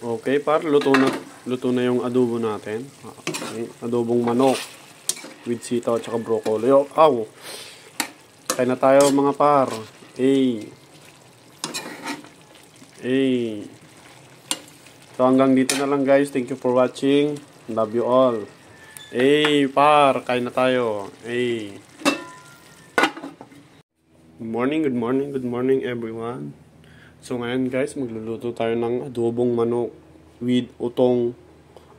Okay, luto na yung adobo natin. Okay, adobong manok with sitaw at saka broccoli. Aw! Kain na tayo mga par. So hanggang dito na lang guys. Thank you for watching. Love you all. Par, kain na tayo. Good morning everyone. So ngayon guys, magluluto tayo ng adobong manok with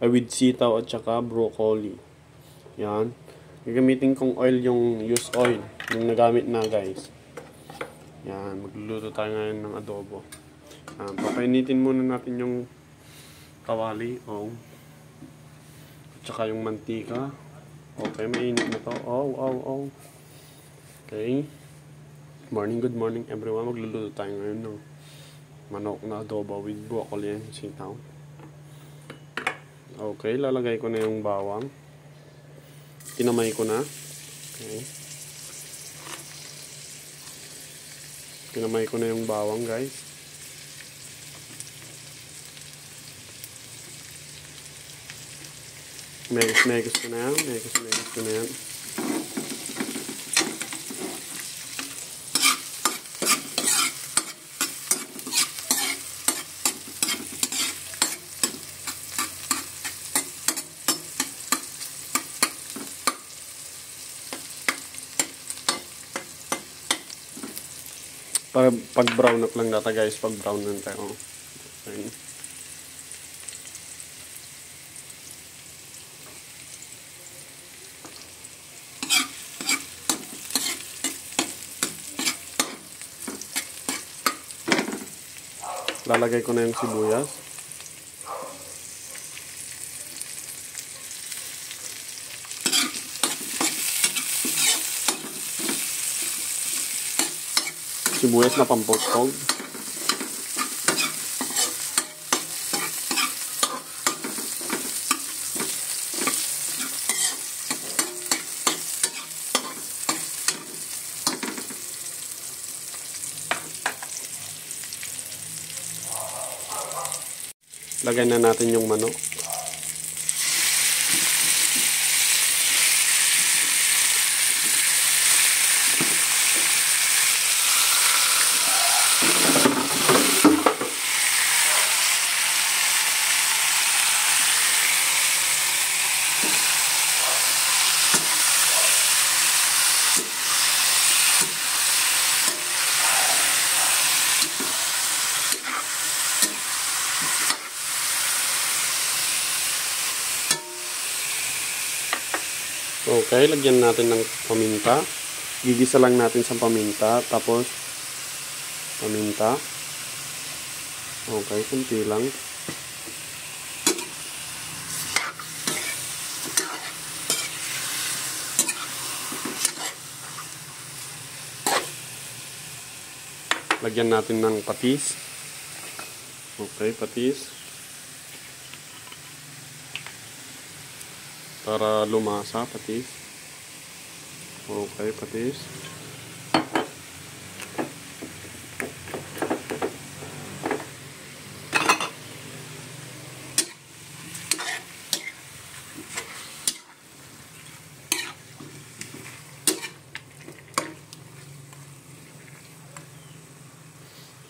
with sitaw at saka broccoli. Yan. Gagamitin kong oil yung used oil, yung nagamit na guys. Yan, magluluto tayo ngayon ng adobo. Papainitin muna natin yung kawali, at saka yung mantika. Okay, mainit na to. Okay. Good morning everyone. Magluluto tayo ngayon ng manok na adobo with broccoli and sitaw. Okay, lalagay ko na yung bawang. Tinamay ko na. Okay. Tinamay ko na yung bawang, guys. Megis ko na yan. Pag brown up lang data guys, pag brown lang tayo. Okay. Lalagay ko na yung sibuyas. Sibuyas na pampotog. Lagay na natin yung manok. Okay, lagyan natin ng paminta. Gigisa lang natin sa paminta. Tapos, paminta. Okay, kunti lang. Lagyan natin ng patis. Okay, patis. Para lumasa, patis. Okay, patis.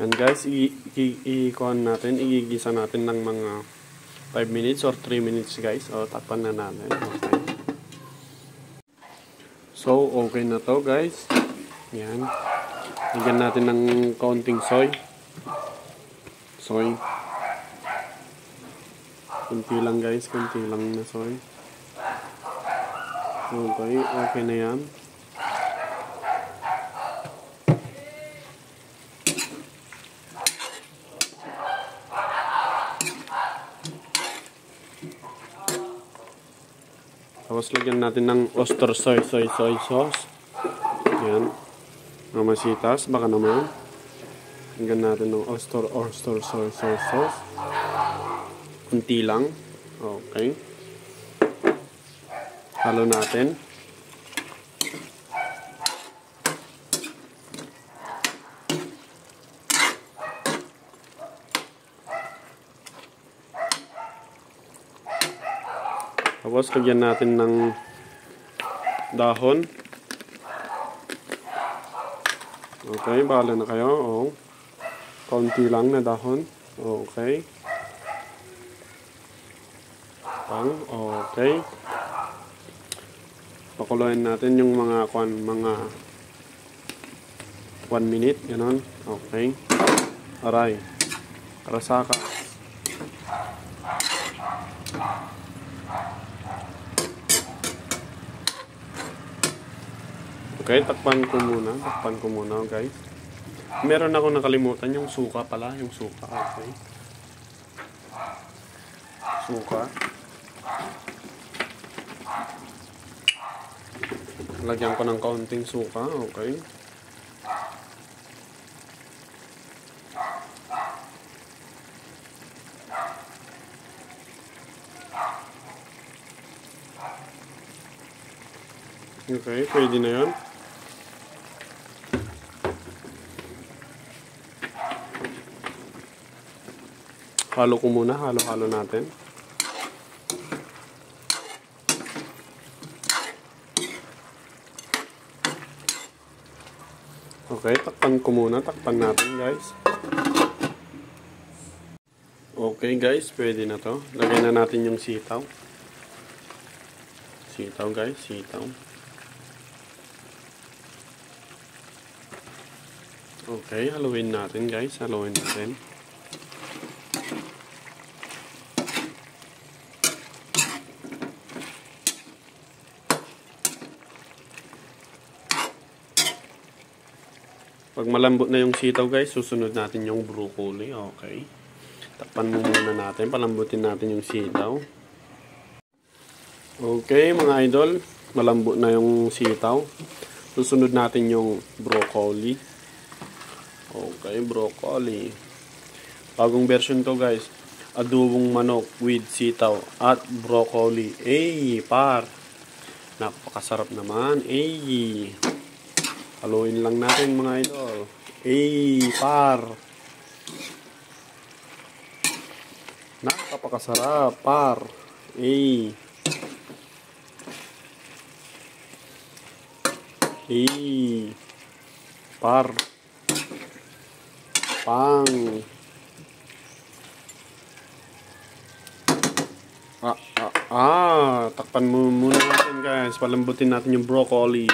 And guys, igigisa natin ng mga 5 minutes or 3 minutes guys. O, takpan na natin. Okay. So, okay na to guys. Yan. Lagyan natin ng kaunting soy. Kunti lang guys. Kunti lang na soy. Okay. Okay na yan. Tapos lagyan natin ng oyster soy sauce. Yan. Mamasitas, baka naman. Lagyan natin ng oyster soy sauce. Kunti lang. Okay. Halo natin. Tapos, lagyan natin ng dahon. Okay, bahala na kayo. Oh. Kaunti lang na dahon. Okay. Okay. Pakuluin natin yung mga 1 minute, ganon. Okay. Aray. Karasaka. Okay, takpan ko muna, guys. Meron ako nakalimutan yung suka pala, yung suka. Okay. Suka. Lagyan ko ng kaunting suka, okay. Okay, pwede na yun. Halo ko muna, halo natin. Okay, takpan ko muna, takpan natin guys. Okay guys, pwede na to. Lagyan na natin yung sitaw. Sitaw guys, sitaw. Okay, haluin natin guys, haluin natin. Pag malambot na yung sitaw guys, susunod natin yung broccoli. Okay. Takpan muna natin, palambutin natin yung sitaw. Okay mga idol, malambot na yung sitaw. Susunod natin yung broccoli. Okay, broccoli. Bagong version to guys. Adobong manok with sitaw at broccoli. Par. Napakasarap naman. Haluin lang natin mga idol. Par. Napakasarap. Par. Par. Pang. Takpan mo muna natin guys. Palambutin natin yung broccoli.